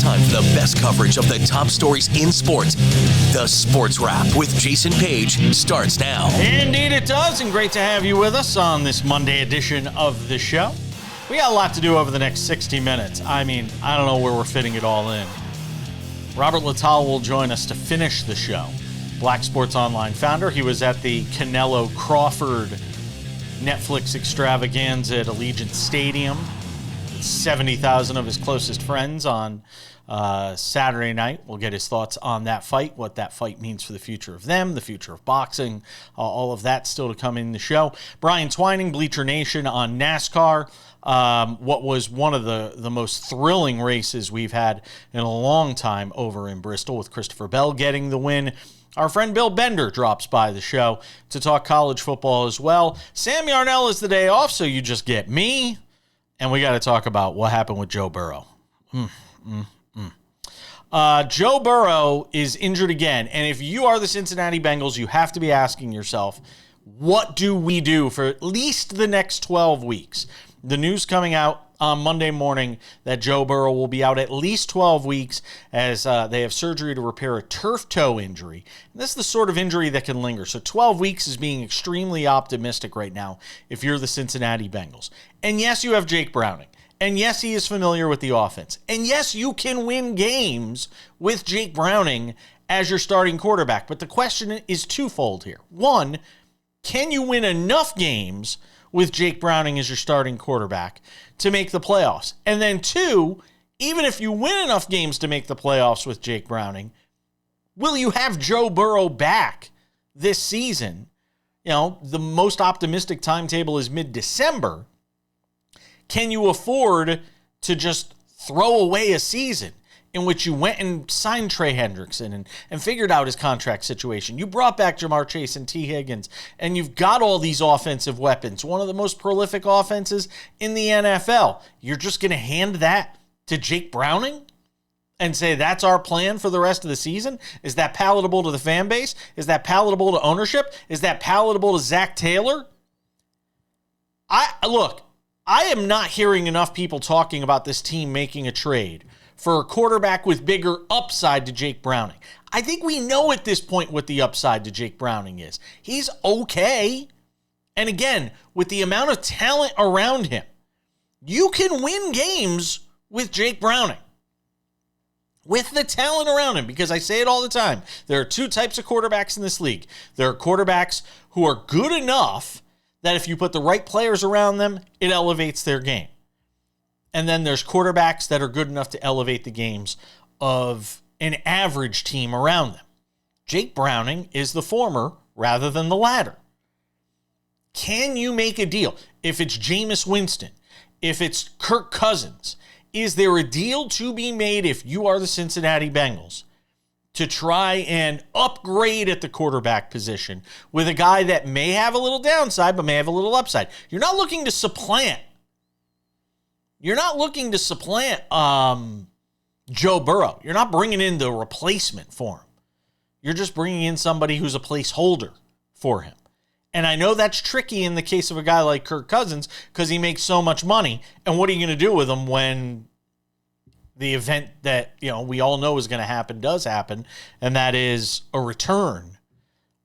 time for the best coverage of the top stories in sports. The Sports Wrap with Jason Page starts now. Indeed it does, and great to have you with us on this Monday edition of the show. We got a lot to do over the next 60 minutes. I mean, I don't know where we're fitting it all in. Robert Littal will join us to finish the show. Black Sports Online founder. He was at the Canelo Crawford Netflix extravaganza at Allegiant Stadium. 70,000 of his closest friends on Saturday night. We'll get his thoughts on that fight, what that fight means for the future of them, the future of boxing, all of that still to come in the show. Brian Twining, Bleacher Nation on NASCAR. What was one of the most thrilling races we've had in a long time over in Bristol, with Christopher Bell getting the win. Our friend Bill Bender drops by the show to talk college football as well. Sam Yarnell is the day off, so you just get me. And we got to talk about what happened with Joe Burrow. Joe Burrow is injured again. And if you are the Cincinnati Bengals, you have to be asking yourself, what do we do for at least the next 12 weeks? The news coming out on Monday morning that Joe Burrow will be out at least 12 weeks as they have surgery to repair a turf toe injury. And this is the sort of injury that can linger. So 12 weeks is being extremely optimistic right now if you're the Cincinnati Bengals. And yes, you have Jake Browning. And yes, he is familiar with the offense. And yes, you can win games with Jake Browning as your starting quarterback. But the question is twofold here. One, can you win enough games with Jake Browning as your starting quarterback to make the playoffs? And then two, even if you win enough games to make the playoffs with Jake Browning, will you have Joe Burrow back this season? You know, the most optimistic timetable is mid-December. Can you afford to just throw away a season in which you went and signed Trey Hendrickson and figured out his contract situation? You brought back Jamar Chase and T. Higgins, and you've got all these offensive weapons, one of the most prolific offenses in the NFL. You're just going to hand that to Jake Browning and say that's our plan for the rest of the season? Is that palatable to the fan base? Is that palatable to ownership? Is that palatable to Zach Taylor? I am not hearing enough people talking about this team making a trade for a quarterback with bigger upside to Jake Browning. I think we know at this point what the upside to Jake Browning is. He's okay. And again, with the amount of talent around him, you can win games with Jake Browning. With the talent around him, because I say it all the time, there are two types of quarterbacks in this league. There are quarterbacks who are good enough that if you put the right players around them, it elevates their game. And then there's quarterbacks that are good enough to elevate the games of an average team around them. Jake Browning is the former rather than the latter. Can you make a deal? If it's Jameis Winston, if it's Kirk Cousins, is there a deal to be made if you are the Cincinnati Bengals to try and upgrade at the quarterback position with a guy that may have a little downside but may have a little upside? You're not looking to supplant. You're not looking to supplant Joe Burrow. You're not bringing in the replacement for him. You're just bringing in somebody who's a placeholder for him. And I know that's tricky in the case of a guy like Kirk Cousins because he makes so much money. And what are you going to do with him when the event that, you know, we all know is going to happen does happen, and that is a return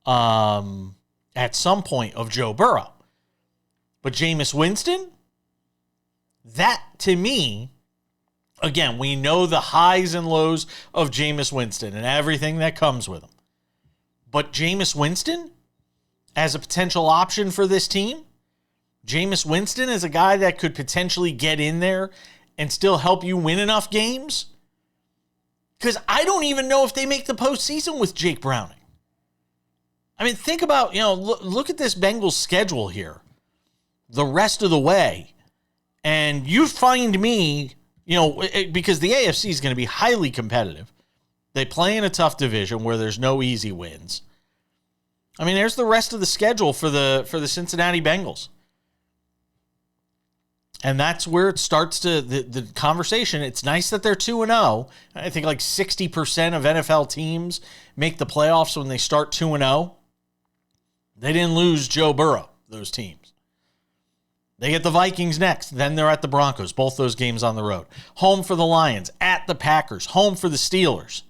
at some point of Joe Burrow? But Jameis Winston, that to me, again, we know the highs and lows of Jameis Winston and everything that comes with him. But Jameis Winston as a potential option for this team, Jameis Winston is a guy that could potentially get in there and still help you win enough games? Because I don't even know if they make the postseason with Jake Browning. I mean, think about, look at this Bengals schedule here the rest of the way. And you find me, because the AFC is going to be highly competitive. They play in a tough division where there's no easy wins. I mean, there's the rest of the schedule for the Cincinnati Bengals. And that's where it starts to the conversation. It's nice that they're 2-0. I think like 60% of NFL teams make the playoffs when they start 2-0. They didn't lose Joe Burrow, those teams. They get the Vikings next. Then they're at the Broncos. Both those games on the road. Home for the Lions. At the Packers. Home for the Steelers.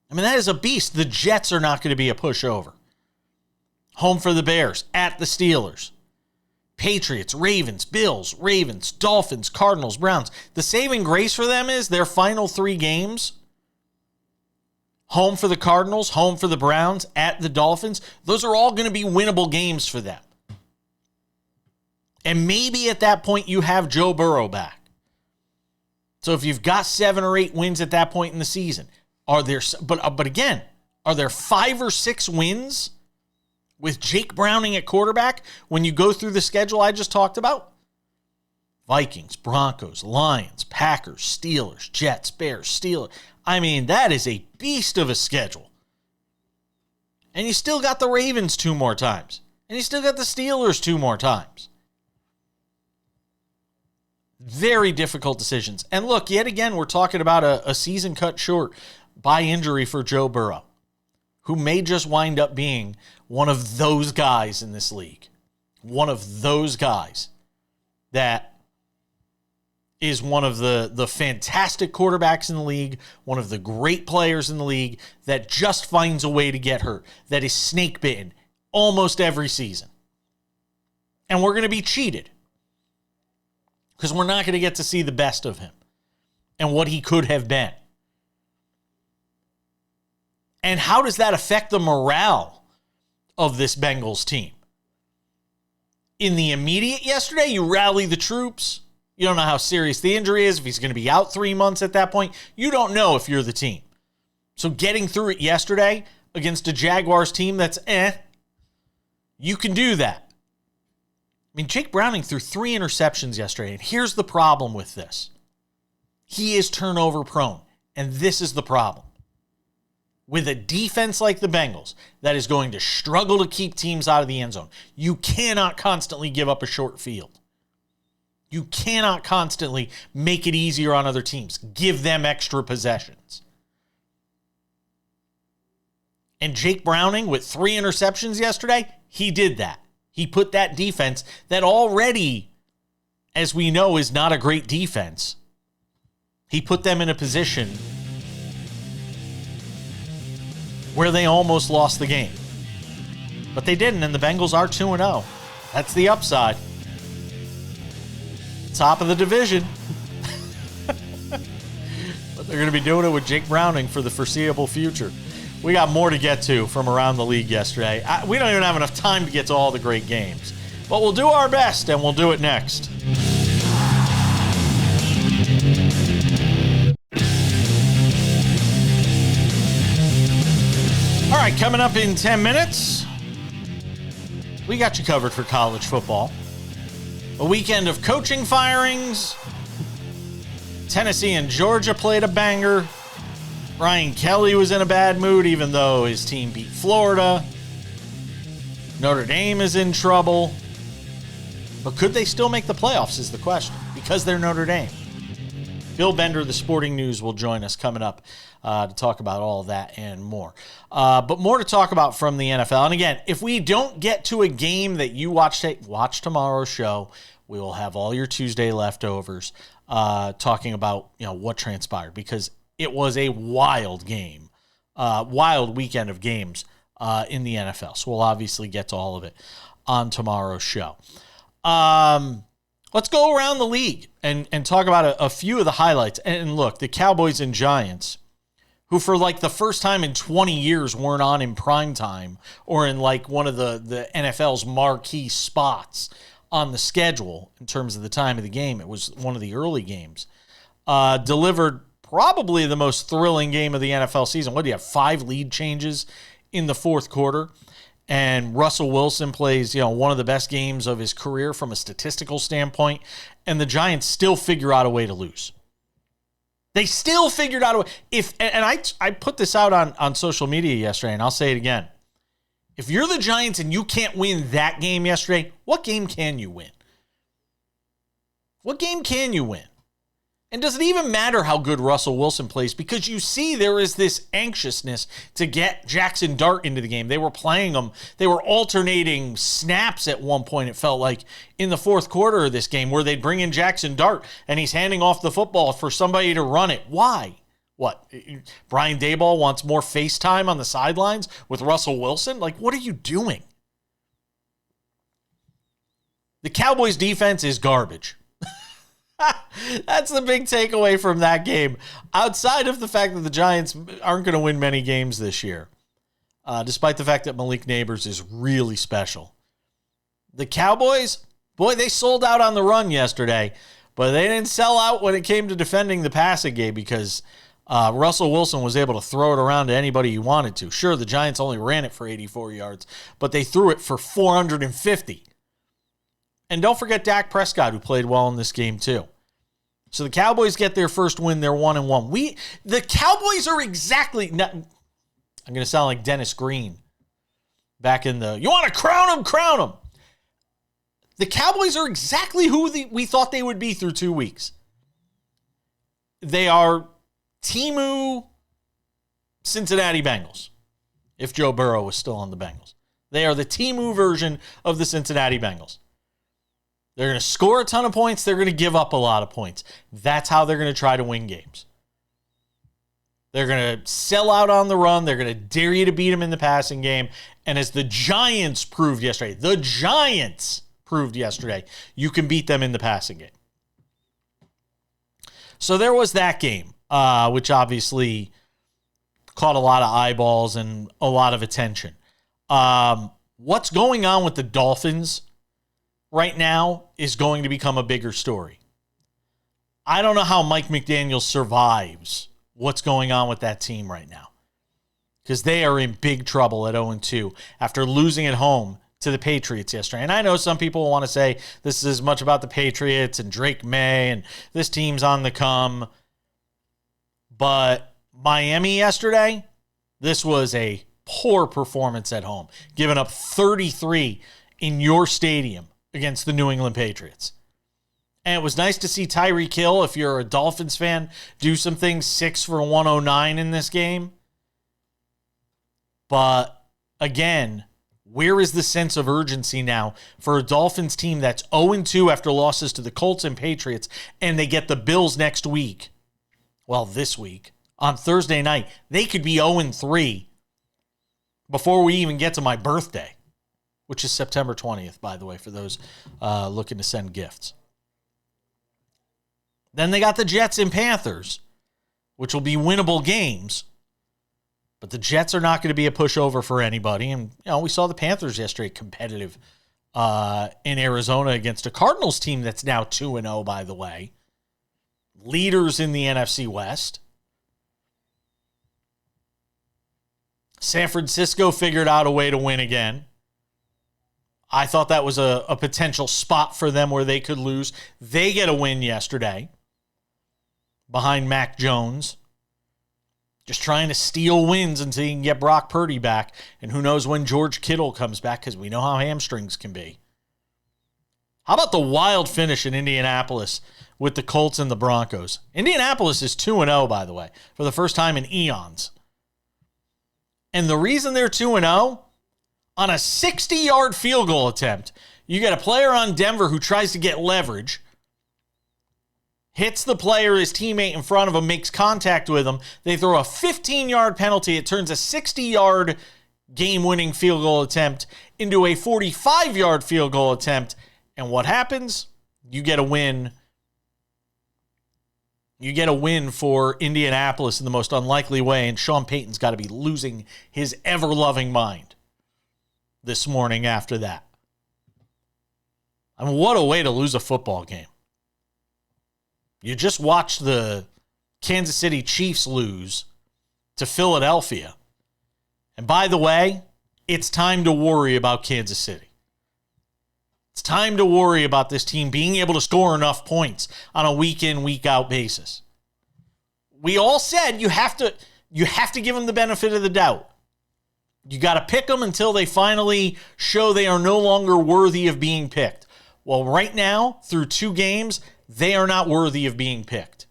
I mean, that is a beast. The Jets are not going to be a pushover. Home for the Bears. At the Steelers. Patriots, Ravens, Bills, Ravens, Dolphins, Cardinals, Browns. The saving grace for them is their final 3 games. Home for the Cardinals, home for the Browns, at the Dolphins. Those are all going to be winnable games for them. And maybe at that point you have Joe Burrow back. So if you've got 7 or 8 wins at that point in the season, are there? But again, are there 5 or 6 wins with Jake Browning at quarterback when you go through the schedule I just talked about? Vikings, Broncos, Lions, Packers, Steelers, Jets, Bears, Steelers. I mean, that is a beast of a schedule. And you still got the Ravens 2 more times. And you still got the Steelers 2 more times. Very difficult decisions. And look, yet again, we're talking about a season cut short by injury for Joe Burrow, who may just wind up being one of those guys in this league. One of those guys that is one of the fantastic quarterbacks in the league, one of the great players in the league that just finds a way to get hurt, that is snake bitten almost every season. And we're going to be cheated because we're not going to get to see the best of him and what he could have been. And how does that affect the morale of this Bengals team? In the immediate yesterday, you rally the troops. You don't know how serious the injury is, if he's going to be out 3 months at that point. You don't know if you're the team. So getting through it yesterday against a Jaguars team that's you can do that. I mean, Jake Browning threw 3 interceptions yesterday, and here's the problem with this. He is turnover prone, and this is the problem. With a defense like the Bengals that is going to struggle to keep teams out of the end zone, you cannot constantly give up a short field. You cannot constantly make it easier on other teams. Give them extra possessions. And Jake Browning, with 3 interceptions yesterday, he did that. He put that defense that already, as we know, is not a great defense. He put them in a position where they almost lost the game. But they didn't, and the Bengals are 2-0. That's the upside. Top of the division. But they're going to be doing it with Jake Browning for the foreseeable future. We got more to get to from around the league yesterday. We don't even have enough time to get to all the great games. But we'll do our best, and we'll do it next. All right, coming up in 10 minutes, we got you covered for college football. A weekend of coaching firings. Tennessee and Georgia played a banger. Brian Kelly was in a bad mood even though his team beat Florida. Notre Dame is in trouble. But could they still make the playoffs is the question, because they're Notre Dame. Bill Bender, the Sporting News, will join us coming up to talk about all of that and more. But more to talk about from the NFL. And again, if we don't get to a game that you watch tomorrow's show, we will have all your Tuesday leftovers talking about what transpired, because it was a wild game, wild weekend of games in the NFL. So we'll obviously get to all of it on tomorrow's show. Let's go around the league and talk about a few of the highlights. And look, the Cowboys and Giants, who for like the first time in 20 years weren't on in prime time or in like one of the NFL's marquee spots on the schedule in terms of the time of the game. It was one of the early games. Delivered probably the most thrilling game of the NFL season. What do you have? 5 lead changes in the fourth quarter. And Russell Wilson plays, one of the best games of his career from a statistical standpoint. And the Giants still figure out a way to lose. They still figured out a way. I put this out on social media yesterday, and I'll say it again. If you're the Giants and you can't win that game yesterday, what game can you win? What game can you win? And does it even matter how good Russell Wilson plays? Because you see there is this anxiousness to get Jackson Dart into the game. They were playing him. They were alternating snaps at one point, it felt like, in the fourth quarter of this game, where they'd bring in Jackson Dart and he's handing off the football for somebody to run it. Why? What? Brian Daboll wants more FaceTime on the sidelines with Russell Wilson? Like, what are you doing? The Cowboys' defense is garbage. That's the big takeaway from that game. Outside of the fact that the Giants aren't going to win many games this year, despite the fact that Malik Neighbors is really special. The Cowboys, boy, they sold out on the run yesterday, but they didn't sell out when it came to defending the passing game because Russell Wilson was able to throw it around to anybody he wanted to. Sure, the Giants only ran it for 84 yards, but they threw it for 450. And don't forget Dak Prescott, who played well in this game too. So the Cowboys get their first win. They're 1-1. The Cowboys are exactly. I'm going to sound like Dennis Green back in the. You want to crown them? Crown them. The Cowboys are exactly who we thought they would be through 2 weeks. They are Timu Cincinnati Bengals. If Joe Burrow was still on the Bengals, they are the Timu version of the Cincinnati Bengals. They're going to score a ton of points. They're going to give up a lot of points. That's how they're going to try to win games. They're going to sell out on the run. They're going to dare you to beat them in the passing game. And as the Giants proved yesterday, you can beat them in the passing game. So there was that game, which obviously caught a lot of eyeballs and a lot of attention. What's going on with the Dolphins right now is going to become a bigger story. I don't know how Mike McDaniel survives what's going on with that team right now, because they are in big trouble at 0-2 after losing at home to the Patriots yesterday. And I know some people want to say this is as much about the Patriots and Drake May and this team's on the come. But Miami yesterday, this was a poor performance at home, giving up 33 in your stadium against the New England Patriots. And it was nice to see Tyreek Hill, if you're a Dolphins fan, do some things, 6 for 109 in this game. But again, where is the sense of urgency now for a Dolphins team that's 0-2 after losses to the Colts and Patriots, and they get the Bills next week? Well, this week, on Thursday night. They could be 0-3 before we even get to my birthday, which is September 20th, by the way, for those looking to send gifts. Then they got the Jets and Panthers, which will be winnable games. But the Jets are not going to be a pushover for anybody. And, we saw the Panthers yesterday competitive in Arizona against a Cardinals team that's now 2-0, by the way. Leaders in the NFC West. San Francisco figured out a way to win again. I thought that was a potential spot for them where they could lose. They get a win yesterday behind Mac Jones. Just trying to steal wins until you can get Brock Purdy back. And who knows when George Kittle comes back, because we know how hamstrings can be. How about the wild finish in Indianapolis with the Colts and the Broncos? Indianapolis is 2-0, by the way, for the first time in eons. And the reason they're 2-0, on a 60-yard field goal attempt, you get a player on Denver who tries to get leverage, hits the player, his teammate in front of him, makes contact with him. They throw a 15-yard penalty. It turns a 60-yard game-winning field goal attempt into a 45-yard field goal attempt. And what happens? You get a win. You get a win for Indianapolis in the most unlikely way, and Sean Payton's got to be losing his ever-loving mind this morning after that. I mean, what a way to lose a football game. You just watched the Kansas City Chiefs lose to Philadelphia. And by the way, it's time to worry about Kansas City. It's time to worry about this team being able to score enough points on a week-in, week-out basis. We all said you have to give them the benefit of the doubt. You got to pick them until they finally show they are no longer worthy of being picked. Well, right now, through 2 games, they are not worthy of being picked.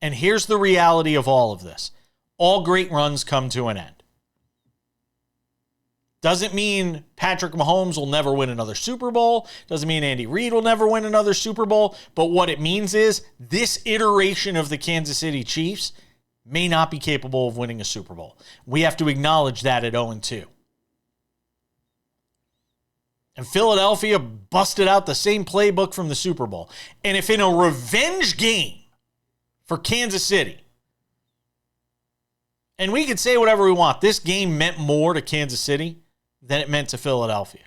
And here's the reality of all of this. All great runs come to an end. Doesn't mean Patrick Mahomes will never win another Super Bowl. Doesn't mean Andy Reid will never win another Super Bowl. But what it means is this iteration of the Kansas City Chiefs may not be capable of winning a Super Bowl. We have to acknowledge that at 0-2. And Philadelphia busted out the same playbook from the Super Bowl. And if in a revenge game for Kansas City, and we could say whatever we want, this game meant more to Kansas City than it meant to Philadelphia.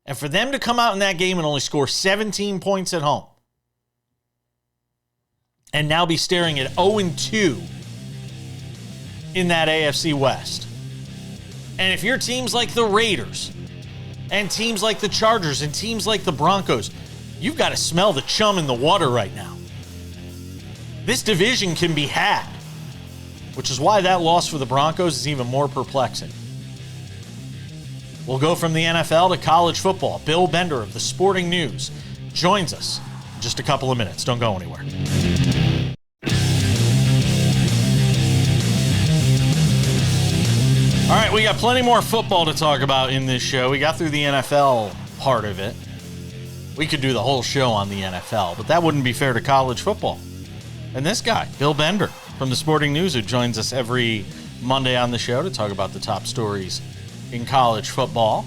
And for them to come out in that game and only score 17 points at home, and now be staring at 0-2 in that AFC West. And if you're teams like the Raiders and teams like the Chargers and teams like the Broncos, you've got to smell the chum in the water right now. This division can be had, which is why that loss for the Broncos is even more perplexing. We'll go from the NFL to college football. Bill Bender of the Sporting News joins us in just a couple of minutes. Don't go anywhere. All right, we got plenty more football to talk about in this show. We got through the NFL part of it. We could do the whole show on the NFL, but that wouldn't be fair to college football. And this guy, Bill Bender from the Sporting News, who joins us every Monday on the show to talk about the top stories in college football.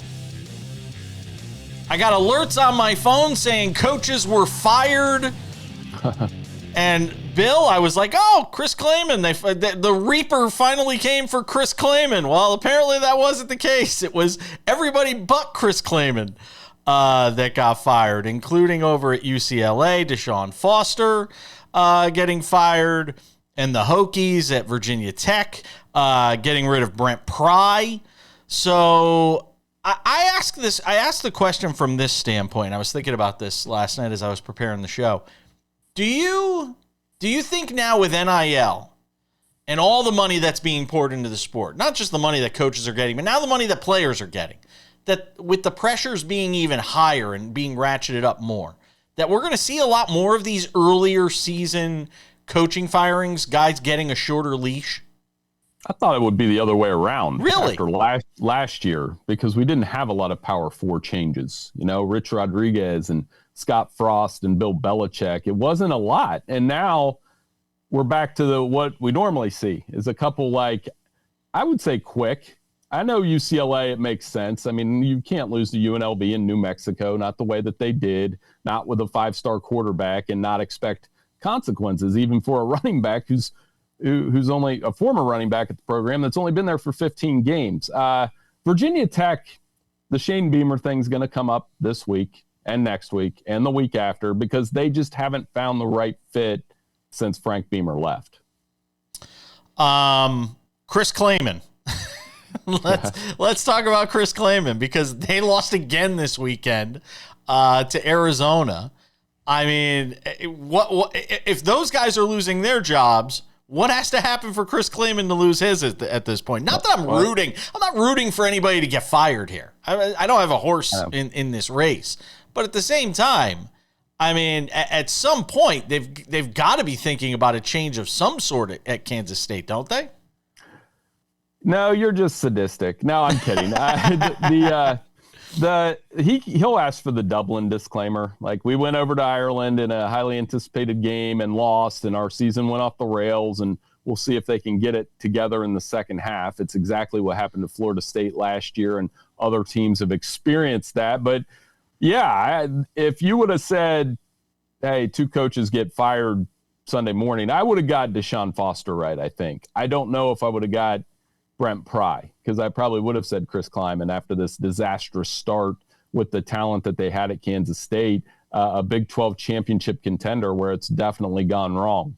I got alerts on my phone saying coaches were fired. And Bill, I was like, oh, Chris Kleiman. The Reaper finally came for Chris Kleiman. Well, apparently that wasn't the case. It was everybody but Chris Kleiman that got fired, including over at UCLA, Deshaun Foster getting fired, and the Hokies at Virginia Tech getting rid of Brent Pry. So I asked the question from this standpoint. I was thinking about this last night as I was preparing the show. Do you think now with NIL and all the money that's being poured into the sport, not just the money that coaches are getting, but now the money that players are getting, that with the pressures being even higher and being ratcheted up more, that we're going to see a lot more of these earlier season coaching firings, guys getting a shorter leash? I thought it would be the other way around. Really? After last year, because we didn't have a lot of Power 4 changes. You know, Rich Rodriguez and Scott Frost and Bill Belichick. It wasn't a lot. And now we're back to what we normally see is a couple, like, I would say quick. I know UCLA, it makes sense. I mean, you can't lose to UNLV in New Mexico, not the way that they did, not with a 5-star quarterback, and not expect consequences, even for a running back who's only a former running back at the program that's only been there for 15 games. Virginia Tech, the Shane Beamer thing's going to come up this week and next week and the week after because they just haven't found the right fit since Frank Beamer left. Chris Kleiman. Let's talk about Chris Kleiman because they lost again this weekend to Arizona. I mean, what if those guys are losing their jobs? What has to happen for Chris Kleiman to lose his at this point? Not that I'm rooting. I'm not rooting for anybody to get fired here. I don't have a horse in this race. But at the same time, I mean, at some point, they've got to be thinking about a change of some sort at Kansas State, don't they? No, you're just sadistic. No, I'm kidding. He'll ask for the Dublin disclaimer. Like, we went over to Ireland in a highly anticipated game and lost, and our season went off the rails, and we'll see if they can get it together in the second half. It's exactly what happened to Florida State last year, and other teams have experienced that. But, yeah, if you would have said, hey, 2 coaches get fired Sunday morning, I would have got Deshaun Foster right, I think. I don't know if I would have got Brent Pry, because I probably would have said Chris Kleiman after this disastrous start with the talent that they had at Kansas State, a Big 12 championship contender where it's definitely gone wrong.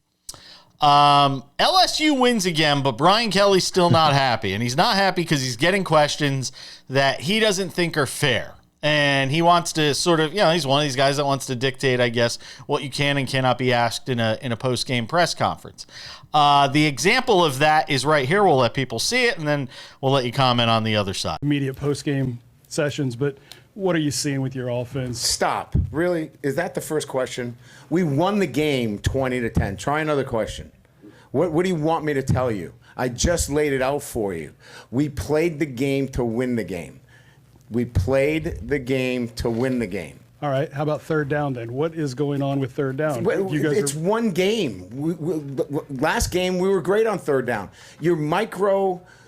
LSU wins again, but Brian Kelly's still not happy, and he's not happy because he's getting questions that he doesn't think are fair. And he wants to sort of, he's one of these guys that wants to dictate, I guess, what you can and cannot be asked in a post-game press conference. The example of that is right here. We'll let people see it, and then we'll let you comment on the other side. Immediate post-game sessions, but What are you seeing with your offense? Stop. Really? Is that the first question? We won the game 20-10. Try another question. What do you want me to tell you? I just laid it out for you. We played the game to win the game. We played the game to win the game. All right. How about third down then? What is going on with third down? It's one game. Last game, we were great on third down. You're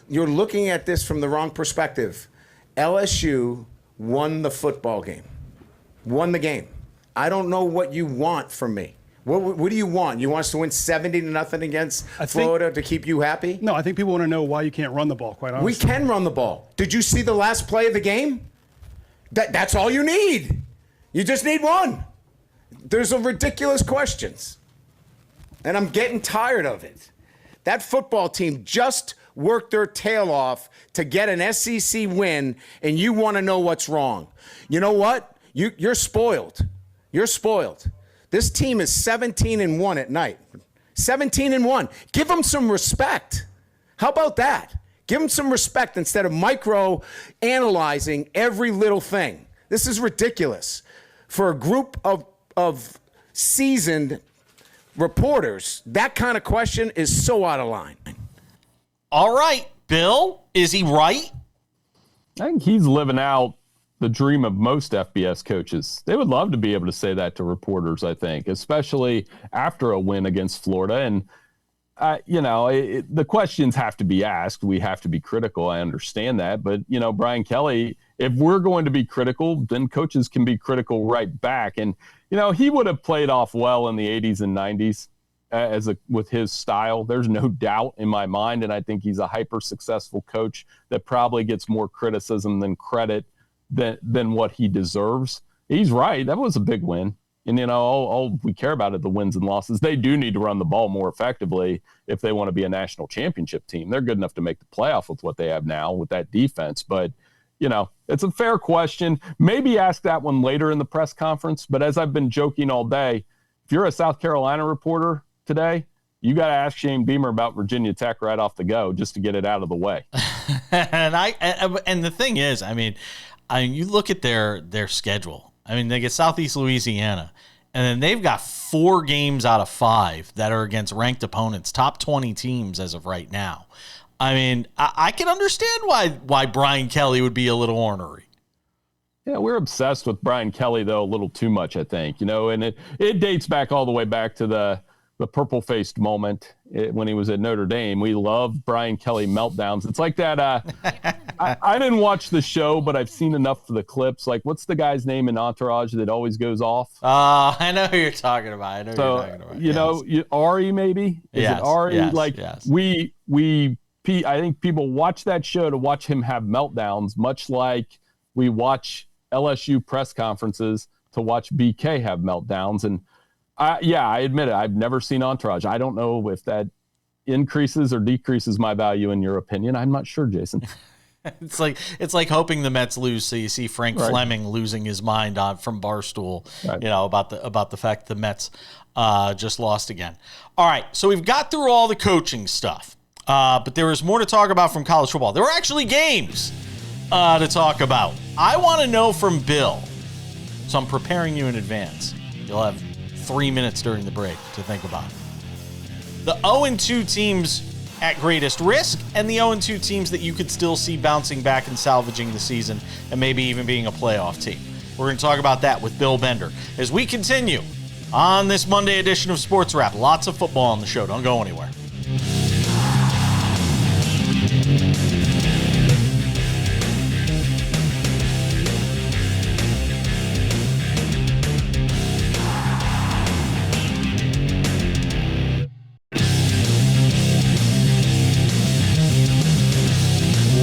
looking at this from the wrong perspective. LSU won the football game. Won the game. I don't know what you want from me. What do you want? You want us to win 70-0 against Florida to keep you happy? No, I think people want to know why you can't run the ball, quite honestly. We can run the ball. Did you see the last play of the game? That's all you need. You just need one. There's a ridiculous questions. And I'm getting tired of it. That football team just worked their tail off to get an SEC win, and you want to know what's wrong. You know what? You're spoiled. You're spoiled. This team is 17-1 at night. 17-1. Give them some respect. How about that? Give them some respect instead of micro-analyzing every little thing. This is ridiculous. For a group of seasoned reporters, that kind of question is so out of line. All right, Bill, is he right? I think he's living out the dream of most FBS coaches. They would love to be able to say that to reporters, I think, especially after a win against Florida. And, the questions have to be asked. We have to be critical. I understand that. But, Brian Kelly, if we're going to be critical, then coaches can be critical right back. And, he would have played off well in the 80s and 90s with his style. There's no doubt in my mind. And I think he's a hyper successful coach that probably gets more criticism than credit than what he deserves. He's right. That was a big win. And, all we care about are the wins and losses. They do need to run the ball more effectively if they want to be a national championship team. They're good enough to make the playoff with what they have now with that defense. But, it's a fair question. Maybe ask that one later in the press conference. But as I've been joking all day, if you're a South Carolina reporter today, you got to ask Shane Beamer about Virginia Tech right off the go just to get it out of the way. And the thing is, you look at their schedule. They get Southeast Louisiana, and then they've got 4 games out of 5 that are against ranked opponents, top 20 teams as of right now. I can understand why Brian Kelly would be a little ornery. Yeah, we're obsessed with Brian Kelly, though, a little too much, I think. And it dates back all the way back to the purple-faced moment when he was at Notre Dame. We love Brian Kelly meltdowns. It's like that. I didn't watch the show, but I've seen enough of the clips. Like, what's the guy's name in Entourage that always goes off? I know who you're talking about. Ari, maybe? Is it Ari? Yes. I think people watch that show to watch him have meltdowns, much like we watch LSU press conferences to watch BK have meltdowns. And I admit it. I've never seen Entourage. I don't know if that increases or decreases my value in your opinion. I'm not sure, Jason. It's like hoping the Mets lose, so you see Frank Fleming losing his mind from Barstool, about the fact the Mets just lost again. All right, so we've got through all the coaching stuff, but there is more to talk about from college football. There were actually games to talk about. I want to know from Bill, so I'm preparing you in advance. You'll have 3 minutes during the break to think about it. The 0-2 teams at greatest risk and the 0-2 teams that you could still see bouncing back and salvaging the season and maybe even being a playoff team. We're going to talk about that with Bill Bender as we continue on this Monday edition of Sports Wrap. Lots of football on the show. Don't go anywhere.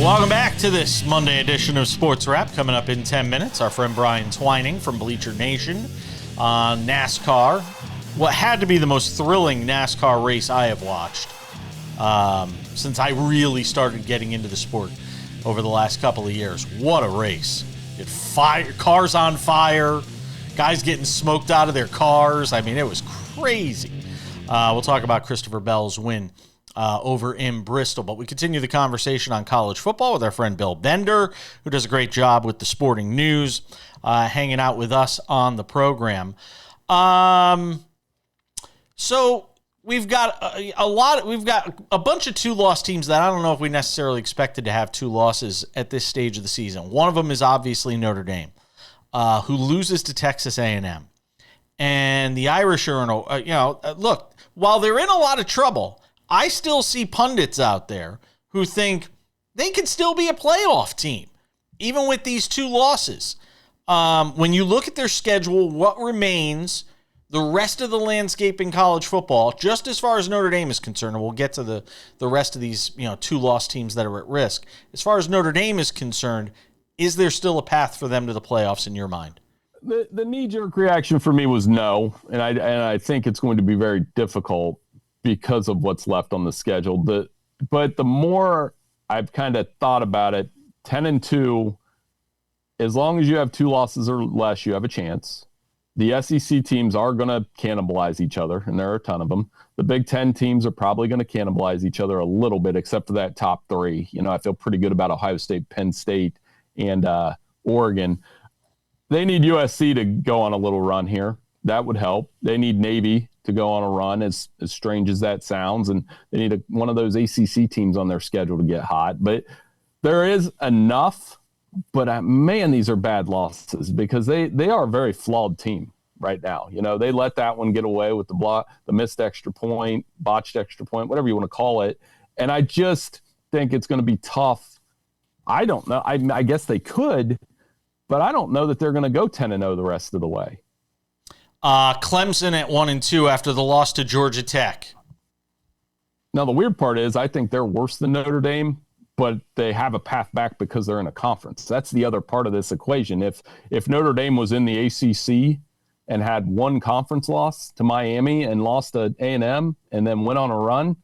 Welcome back to this Monday edition of Sports Wrap. Coming up in 10 minutes, our friend Brian Twining from Bleacher Nation on NASCAR. What had to be the most thrilling NASCAR race I have watched since I really started getting into the sport over the last couple of years. What a race. Cars on fire, guys getting smoked out of their cars. It was crazy. We'll talk about Christopher Bell's win over in Bristol. But we continue the conversation on college football with our friend Bill Bender, who does a great job with the sporting news, hanging out with us on the program. So we've got a bunch of 2-loss teams that I don't know if we necessarily expected to have 2 losses at this stage of the season. One of them is obviously Notre Dame, who loses to Texas A&M. And the Irish are look, while they're in a lot of trouble, I still see pundits out there who think they could still be a playoff team, even with these 2 losses. When you look at their schedule, what remains, the rest of the landscape in college football, just as far as Notre Dame is concerned, and we'll get to the rest of these 2-loss teams that are at risk. As far as Notre Dame is concerned, is there still a path for them to the playoffs in your mind? The knee-jerk reaction for me was no, and I think it's going to be very difficult because of what's left on the schedule. But the more I've kind of thought about it, 10-2, as long as you have 2 losses or less, you have a chance. The SEC teams are going to cannibalize each other, and there are a ton of them. The Big Ten teams are probably going to cannibalize each other a little bit, except for that top 3. I feel pretty good about Ohio State, Penn State, and Oregon. They need USC to go on a little run here. That would help. They need Navy to go on a run, as strange as that sounds, and they need one of those ACC teams on their schedule to get hot. But there is enough, but man, these are bad losses because they are a very flawed team right now. They let that one get away with the missed extra point, botched extra point, whatever you want to call it. And I just think it's going to be tough. I don't know. I guess they could, but I don't know that they're going to go 10-0 the rest of the way. Clemson at 1-2 after the loss to Georgia Tech. Now, the weird part is I think they're worse than Notre Dame, but they have a path back because they're in a conference. That's the other part of this equation. If Notre Dame was in the ACC and had 1 conference loss to Miami and lost to A&M and then went on a run,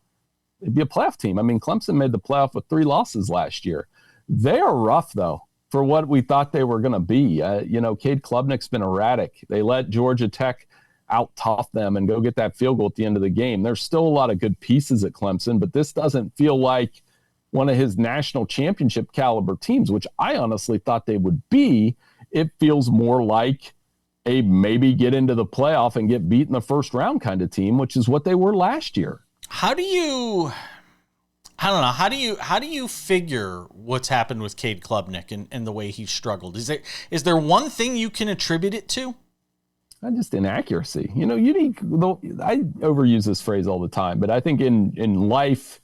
it'd be a playoff team. I mean, Clemson made the playoff with 3 losses last year. They are rough, though, for what we thought they were going to be. Cade Klubnik's been erratic. They let Georgia Tech out-tough them and go get that field goal at the end of the game. There's still a lot of good pieces at Clemson, but this doesn't feel like one of his national championship caliber teams, which I honestly thought they would be. It feels more like a maybe get into the playoff and get beat in the first round kind of team, which is what they were last year. How do you figure what's happened with Cade Klubnik and the way he's struggled? Is there one thing you can attribute it to? Just inaccuracy. I overuse this phrase all the time, but I think in life,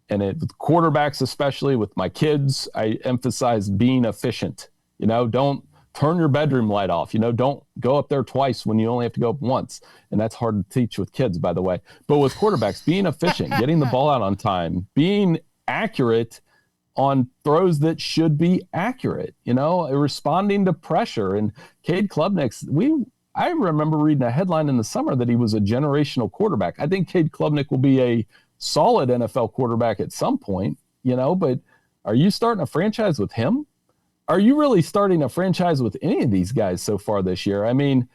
and with quarterbacks, especially with my kids, I emphasize being efficient. Don't turn your bedroom light off. Don't go up there twice when you only have to go up once. And that's hard to teach with kids, by the way. But with quarterbacks, being efficient, getting the ball out on time, being accurate on throws that should be accurate, responding to pressure. And Cade Klubnik's, I remember reading a headline in the summer that he was a generational quarterback. I think Cade Klubnik will be a solid NFL quarterback at some point, but are you starting a franchise with him? Are you really starting a franchise with any of these guys so far this year? I mean,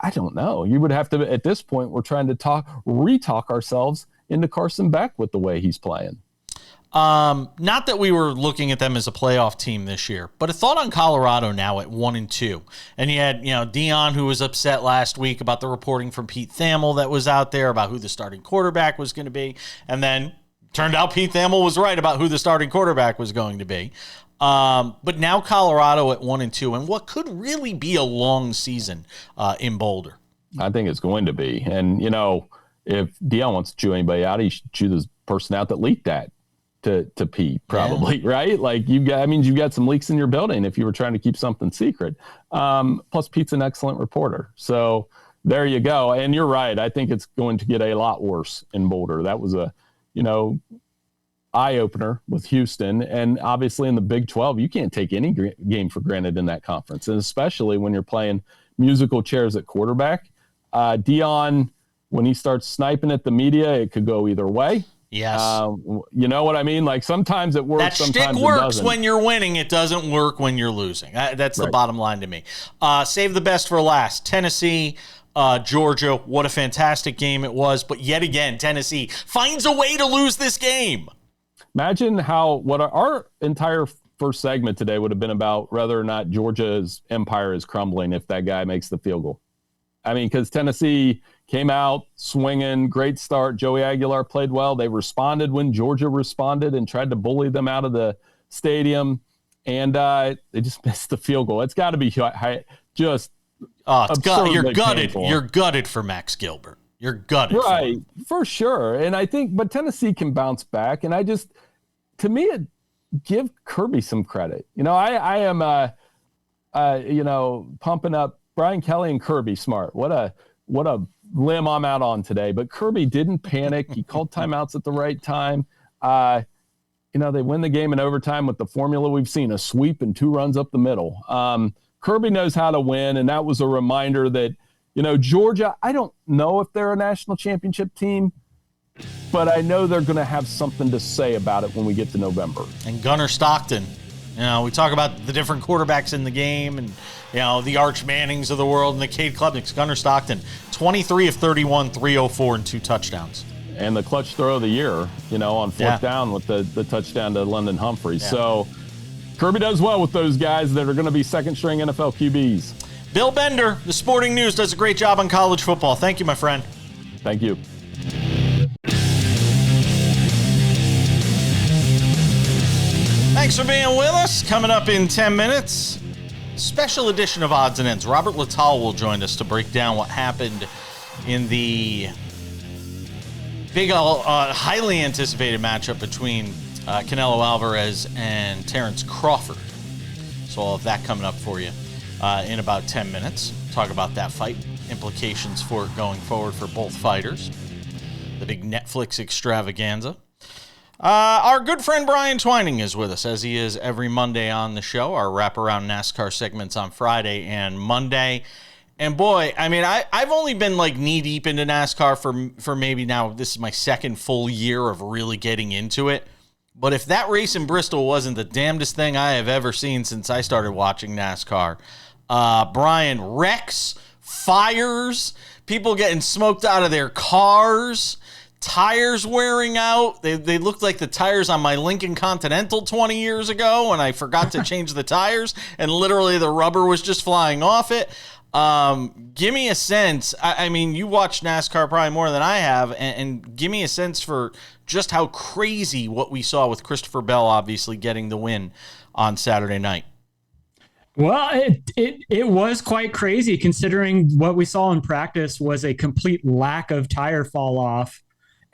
I don't know. You would have to, at this point, we're trying to re-talk ourselves into Carson Beck with the way he's playing. Not that we were looking at them as a playoff team this year, but a thought on Colorado now at 1-2. And you had, Dion, who was upset last week about the reporting from Pete Thamel that was out there about who the starting quarterback was going to be. And then turned out Pete Thamel was right about who the starting quarterback was going to be. But now Colorado at 1-2, and what could really be a long season in Boulder. I think it's going to be. And, if Dion wants to chew anybody out, he should chew the person out that leaked that to Pete, probably, yeah. Right? Like you've got some leaks in your building if you were trying to keep something secret. Plus Pete's an excellent reporter. So there you go. And you're right. I think it's going to get a lot worse in Boulder. That was a, eye-opener with Houston. And obviously in the Big 12, you can't take any game for granted in that conference. And especially when you're playing musical chairs at quarterback. Dion, when he starts sniping at the media, it could go either way. Yes. You know what I mean? Like sometimes it works, sometimes it doesn't. That shtick works when you're winning. It doesn't work when you're losing. That's the bottom line to me. Save the best for last. Tennessee Georgia. What a fantastic game it was. But yet again, Tennessee finds a way to lose this game. Imagine what our entire first segment today would have been about whether or not Georgia's empire is crumbling if that guy makes the field goal. I mean, because Tennessee came out swinging, great start. Joey Aguilar played well. They responded when Georgia responded and tried to bully them out of the stadium, and they just missed the field goal. It's got to be just you're gutted. painful. You're gutted for Max Gilbert. You're gutted, right? For sure. And I think, but Tennessee can bounce back. And give Kirby some credit. I am pumping up Brian Kelly and Kirby smart. What a limb I'm out on today. But Kirby didn't panic. He called timeouts at the right time. They win the game in overtime with the formula we've seen, a sweep and 2 runs up the middle. Kirby knows how to win, and that was a reminder that, Georgia, I don't know if they're a national championship team, but I know they're going to have something to say about it when we get to November. And Gunnar Stockton. We talk about the different quarterbacks in the game and, the Arch Mannings of the world and the Cade Klubniks. Gunnar Stockton, 23 of 31, 304, and 2 touchdowns. And the clutch throw of the year, on fourth down with the touchdown to London Humphreys. Yeah. So Kirby does well with those guys that are going to be second-string NFL QBs. Bill Bender, the Sporting News, does a great job on college football. Thank you, my friend. Thank you. Thanks for being with us. Coming up in 10 minutes, special edition of Odds and Ends. Robert Littall will join us to break down what happened in the big, highly anticipated matchup between Canelo Alvarez and Terence Crawford. So all of that coming up for you in about 10 minutes. Talk about that fight, implications for going forward for both fighters, the big Netflix extravaganza. Our good friend Brian Twining is with us, as he is every Monday on the show. Our wraparound NASCAR segments on Friday and Monday. And boy, I mean, I've only been like knee deep into NASCAR for maybe now, this is my second full year of really getting into it. But if that race in Bristol wasn't the damnedest thing I have ever seen since I started watching NASCAR, Brian, wrecks, fires, people getting smoked out of their cars, tires wearing out. They looked like the tires on my Lincoln Continental 20 years ago when I forgot to change the tires and literally the rubber was just flying off it. Give me a sense. I mean, you watch NASCAR probably more than I have, and give me a sense for just how crazy what we saw with Christopher Bell obviously getting the win on Saturday night. Well, it was quite crazy considering what we saw in practice was a complete lack of tire fall off.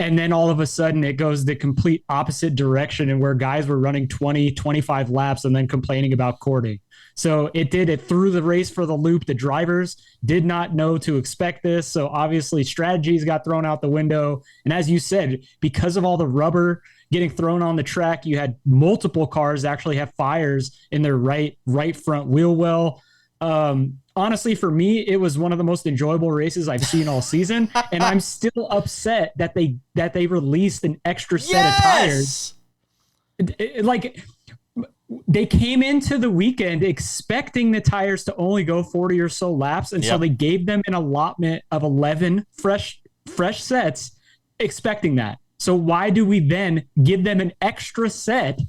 And then all of a sudden it goes the complete opposite direction, and where guys were running 20, 25 laps and then complaining about cording. So it threw the race for the loop. The drivers did not know to expect this. So obviously strategies got thrown out the window. And as you said, because of all the rubber getting thrown on the track, you had multiple cars actually have fires in their right front wheel well. Honestly, for me, it was one of the most enjoyable races I've seen all season, and I'm still upset that they released an extra set of tires. They came into the weekend expecting the tires to only go 40 or so laps, and so they gave them an allotment of 11 fresh sets, expecting that. So why do we then give them an extra set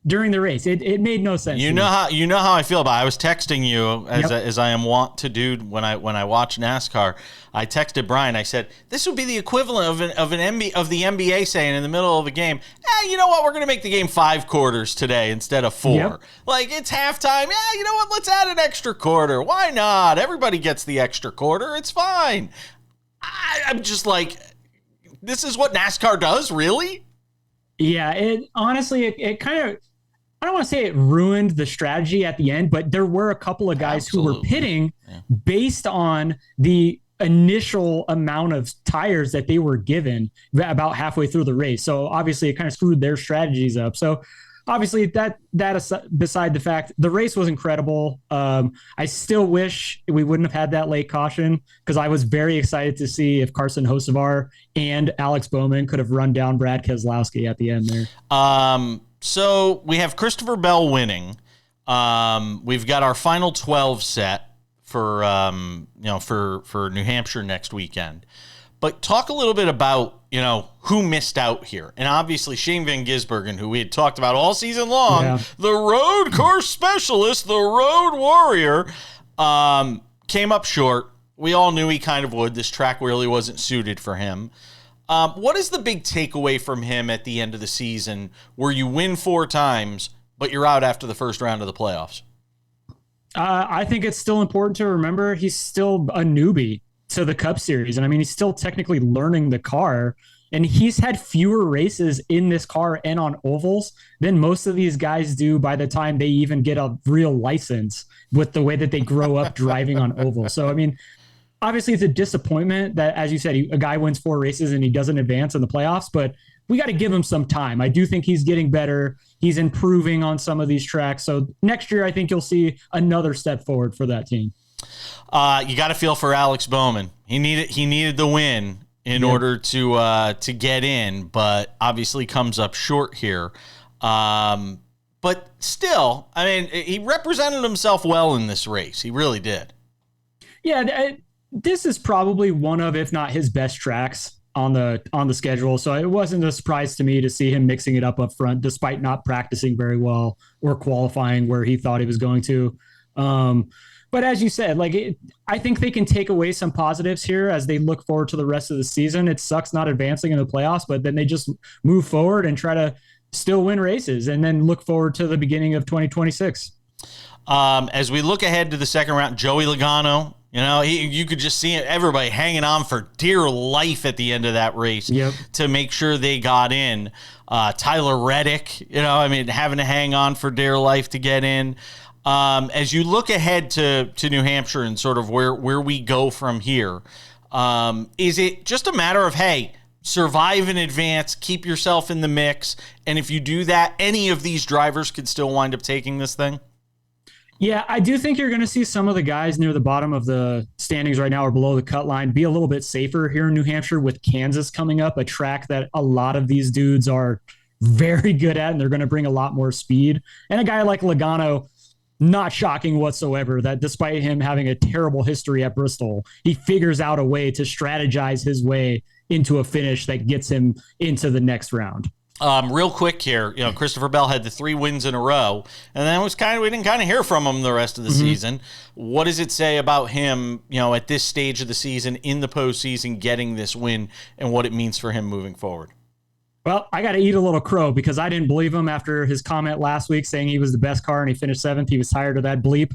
during the race? It made no sense. You know how I feel about it. I was texting you as I am wont to do when I watch NASCAR. I texted Brian. I said, this would be the equivalent of the NBA saying in the middle of a game, you know what? We're going to make the game 5 quarters today instead of 4. Yep. Like, it's halftime. You know what? Let's add an extra quarter. Why not? Everybody gets the extra quarter. It's fine. I'm just like, this is what NASCAR does, really? Yeah, it kind of, I don't want to say it ruined the strategy at the end, but there were a couple of guys who were pitting based on the initial amount of tires that they were given about halfway through the race. So obviously it kind of screwed their strategies up. So obviously that beside the fact, the race was incredible. I still wish we wouldn't have had that late caution, because I was very excited to see if Carson Hocevar and Alex Bowman could have run down Brad Keselowski at the end there. So we have Christopher Bell winning. We've got our final 12 set for New Hampshire next weekend. But talk a little bit about, who missed out here. And obviously Shane Van Gisbergen, who we had talked about all season long, the road course specialist, the road warrior, came up short. We all knew he kind of would. This track really wasn't suited for him. What is the big takeaway from him at the end of the season where you win 4 times, but you're out after the first round of the playoffs? I think it's still important to remember he's still a newbie to the Cup Series. And I mean, he's still technically learning the car, and he's had fewer races in this car and on ovals than most of these guys do by the time they even get a real license with the way that they grow up driving on ovals. So, I mean, obviously it's a disappointment that, as you said, a guy wins 4 races and he doesn't advance in the playoffs, but we got to give him some time. I do think he's getting better. He's improving on some of these tracks. So next year, I think you'll see another step forward for that team. You got to feel for Alex Bowman. He needed the win in order to get in, but obviously comes up short here. But still, I mean, he represented himself well in this race. He really did. Yeah, this is probably one of, if not his best tracks on the schedule. So it wasn't a surprise to me to see him mixing it up front, despite not practicing very well or qualifying where he thought he was going to. But as you said, I think they can take away some positives here as they look forward to the rest of the season. It sucks not advancing in the playoffs, but then they just move forward and try to still win races and then look forward to the beginning of 2026. As we look ahead to the second round, Joey Logano, you could just see everybody hanging on for dear life at the end of that race to make sure they got in. Tyler Reddick, having to hang on for dear life to get in. As you look ahead to New Hampshire and sort of where we go from here, is it just a matter of, hey, survive in advance, keep yourself in the mix, and if you do that, any of these drivers could still wind up taking this thing? Yeah, I do think you're going to see some of the guys near the bottom of the standings right now or below the cut line be a little bit safer here in New Hampshire with Kansas coming up, a track that a lot of these dudes are very good at, and they're going to bring a lot more speed. And a guy like Logano, not shocking whatsoever that despite him having a terrible history at Bristol, he figures out a way to strategize his way into a finish that gets him into the next round. Real quick here, Christopher Bell had the 3 wins in a row, and then we didn't kind of hear from him the rest of the season. What does it say about him, at this stage of the season in the postseason, getting this win and what it means for him moving forward? Well, I got to eat a little crow because I didn't believe him after his comment last week saying he was the best car and he finished 7th. He was tired of that bleep.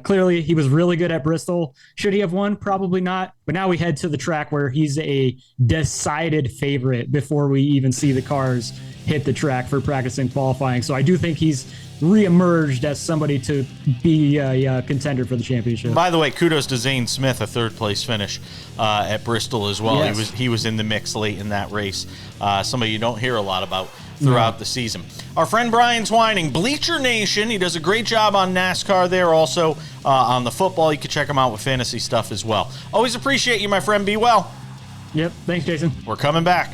Clearly, he was really good at Bristol. Should he have won? Probably not. But now we head to the track where he's a decided favorite before we even see the cars hit the track for practice and qualifying. So I do think he's reemerged as somebody to be a contender for the championship. By the way, kudos to Zane Smith, a 3rd place finish at Bristol as well. Yes. He was in the mix late in that race. Somebody you don't hear a lot about throughout the season. Our friend Brian Twining, Bleacher Nation. He does a great job on NASCAR there, also on the football. You can check him out with fantasy stuff as well. Always appreciate you, my friend. Be well. Yep. Thanks, Jason. We're coming back.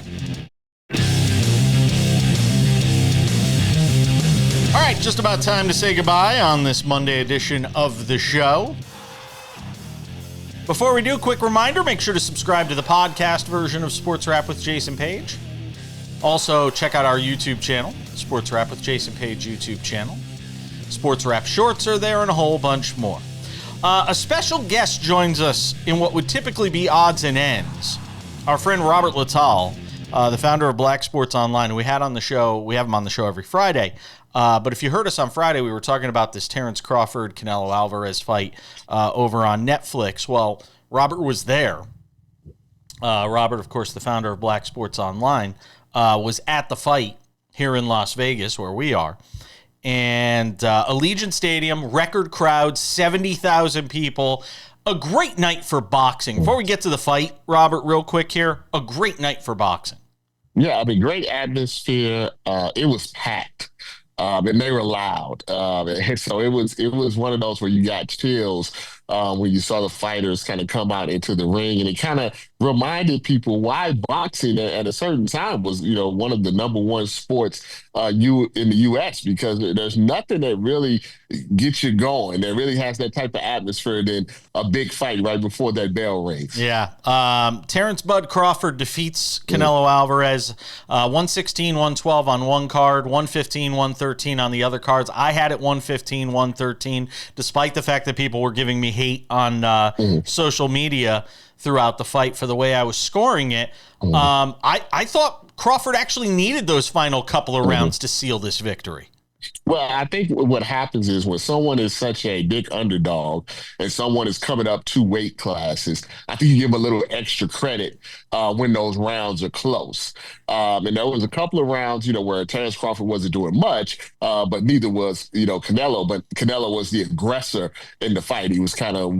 All right, just about time to say goodbye on this Monday edition of the show. Before we do, a quick reminder, make sure to subscribe to the podcast version of Sports Wrap with Jason Page. Also, check out our YouTube channel, Sports Wrap with Jason Page YouTube channel. Sports Wrap shorts are there and a whole bunch more. A special guest joins us in what would typically be odds and ends. Our friend Robert Lital, the founder of Black Sports Online, who we have him on the show every Friday. But if you heard us on Friday, we were talking about this Terence Crawford, Canelo Alvarez fight over on Netflix. Well, Robert was there. Robert, of course, the founder of Black Sports Online, was at the fight here in Las Vegas, where we are. And Allegiant Stadium, record crowd, 70,000 people. A great night for boxing. Before we get to the fight, Robert, real quick here, a great night for boxing. Yeah, I mean, great atmosphere. It was packed. And they were loud. And so it was one of those where you got chills when you saw the fighters kind of come out into the ring, and it kind of reminded people why boxing at a certain time was, one of the number one sports in the U.S., because there's nothing that really gets you going, that really has that type of atmosphere than a big fight right before that bell rings. Yeah. Terence Bud Crawford defeats Canelo Alvarez 116, 112 on one card, 115, 113 on the other cards. I had it 115, 113, despite the fact that people were giving me hate on social media throughout the fight for the way I was scoring it. I thought Crawford actually needed those final couple of rounds to seal this victory. Well, I think what happens is when someone is such a big underdog and someone is coming up 2 weight classes, I think you give a little extra credit when those rounds are close. And there was a couple of rounds, where Terence Crawford wasn't doing much, but neither was, Canelo. But Canelo was the aggressor in the fight. He was kind of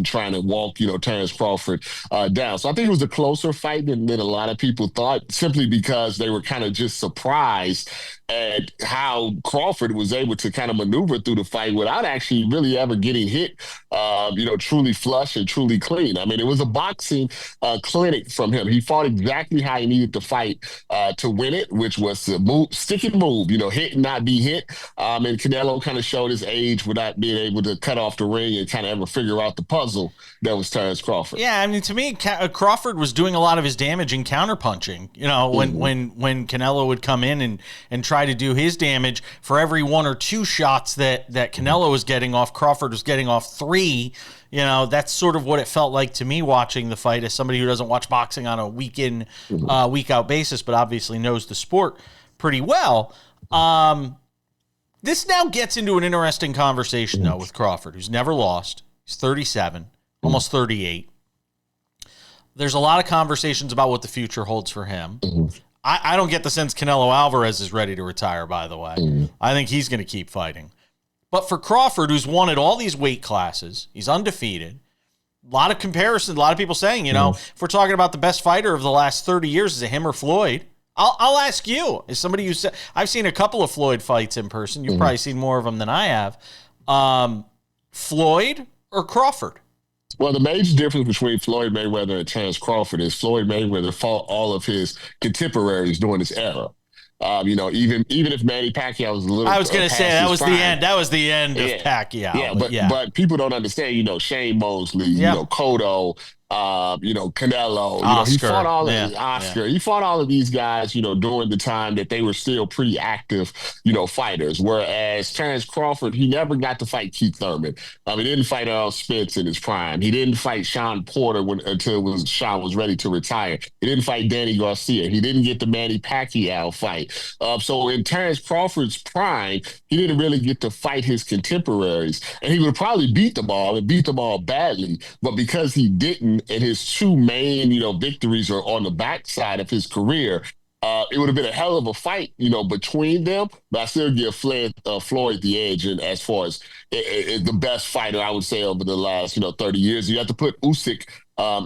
trying to walk, Terence Crawford down. So I think it was a closer fight than a lot of people thought, simply because they were kind of just surprised at how Crawford was able to kind of maneuver through the fight without actually really ever getting hit, truly flush and truly clean. I mean, it was a boxing clinic from him. He fought exactly how he needed to fight to win it, which was to move, stick and move, hit and not be hit. And Canelo kind of showed his age without being able to cut off the ring and kind of ever figure out the puzzle that was Terence Crawford. Yeah, I mean, to me, Crawford was doing a lot of his damage in counterpunching. When Canelo would come in and try to do his damage, for every 1 or 2 shots that Canelo was getting off, Crawford was getting off 3. That's sort of what it felt like to me watching the fight, as somebody who doesn't watch boxing on a week in, week out basis, but obviously knows the sport pretty well. This now gets into an interesting conversation, though, with Crawford, who's never lost. He's 37, almost 38. There's a lot of conversations about what the future holds for him. I don't get the sense Canelo Alvarez is ready to retire, by the way. I think he's going to keep fighting. But for Crawford, who's won at all these weight classes, he's undefeated. A lot of comparisons, a lot of people saying, if we're talking about the best fighter of the last 30 years, is it him or Floyd? I'll ask you, as somebody who said, I've seen a couple of Floyd fights in person. You've probably seen more of them than I have. Floyd or Crawford? Well, the major difference between Floyd Mayweather and Terence Crawford is Floyd Mayweather fought all of his contemporaries during this era. Even if Manny Pacquiao was a little, I was going to say that was the end. That was the end of Pacquiao. But people don't understand. Shane Mosley, Cotto, Canelo, Oscar. He fought all of Oscar. Yeah. He fought all of these guys, during the time that they were still pretty active, fighters. Whereas Terence Crawford, he never got to fight Keith Thurman. He didn't fight Earl Spence in his prime. He didn't fight Sean Porter until Sean was ready to retire. He didn't fight Danny Garcia. He didn't get the Manny Pacquiao fight. So in Terence Crawford's prime, he didn't really get to fight his contemporaries, and he would probably beat them all badly. But because he didn't, and his 2 main, victories are on the backside of his career, it would have been a hell of a fight, between them. But I still give Floyd the edge, and as far as the best fighter, I would say, over the last 30 years. You have to put Usyk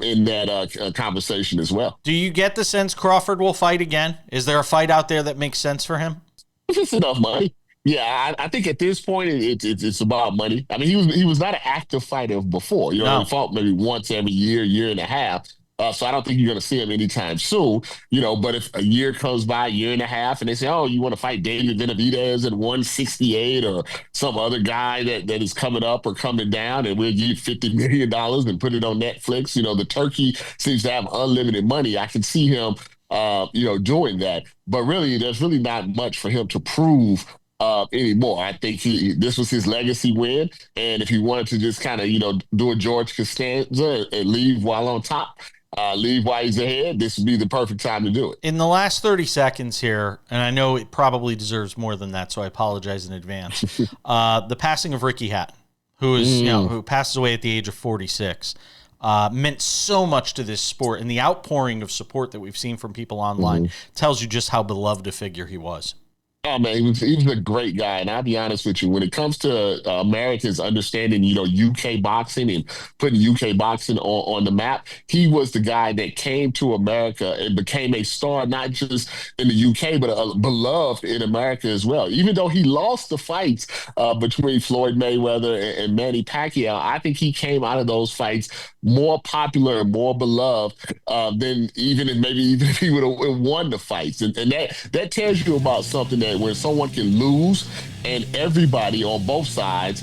in that conversation as well. Do you get the sense Crawford will fight again? Is there a fight out there that makes sense for him? If it's enough money. Yeah, I think at this point it's about money. I mean, he was not an active fighter before. He fought maybe once every year and a half. So I don't think you're going to see him anytime soon. But if a year comes by, year and a half, and they say, "Oh, you want to fight David Benavidez at 168 or some other guy that is coming up or coming down, and we'll give you $50 million and put it on Netflix." The turkey seems to have unlimited money. I can see him, doing that. But really, there's really not much for him to prove anymore. I think this was his legacy win, and if he wanted to just kind of do a George Costanza and leave while on top, leave while he's ahead, this would be the perfect time to do it. In the last 30 seconds here, and I know it probably deserves more than that, so I apologize in advance. The passing of Ricky Hatton, who is who passes away at the age of 46, meant so much to this sport, and the outpouring of support that we've seen from people online tells you just how beloved a figure he was. Oh man, he was a great guy, and I'll be honest with you. When it comes to Americans understanding, UK boxing and putting UK boxing on the map, he was the guy that came to America and became a star, not just in the UK, but beloved in America as well. Even though he lost the fights between Floyd Mayweather and Manny Pacquiao, I think he came out of those fights more popular and more beloved than even if he would have won the fights, and that tells you about something that when someone can lose and everybody on both sides,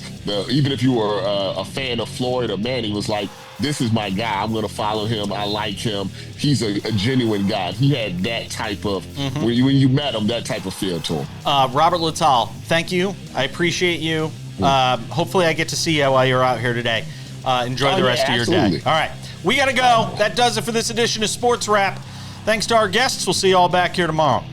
even if you were a fan of Floyd or Manny, was like, this is my guy. I'm going to follow him. I like him. He's a genuine guy. He had that type of, when you met him, that type of feel to him. Robert Littal, thank you. I appreciate you. Hopefully I get to see you while you're out here today. Enjoy the rest of your day. All right. We got to go. That does it for this edition of Sports Wrap. Thanks to our guests. We'll see you all back here tomorrow.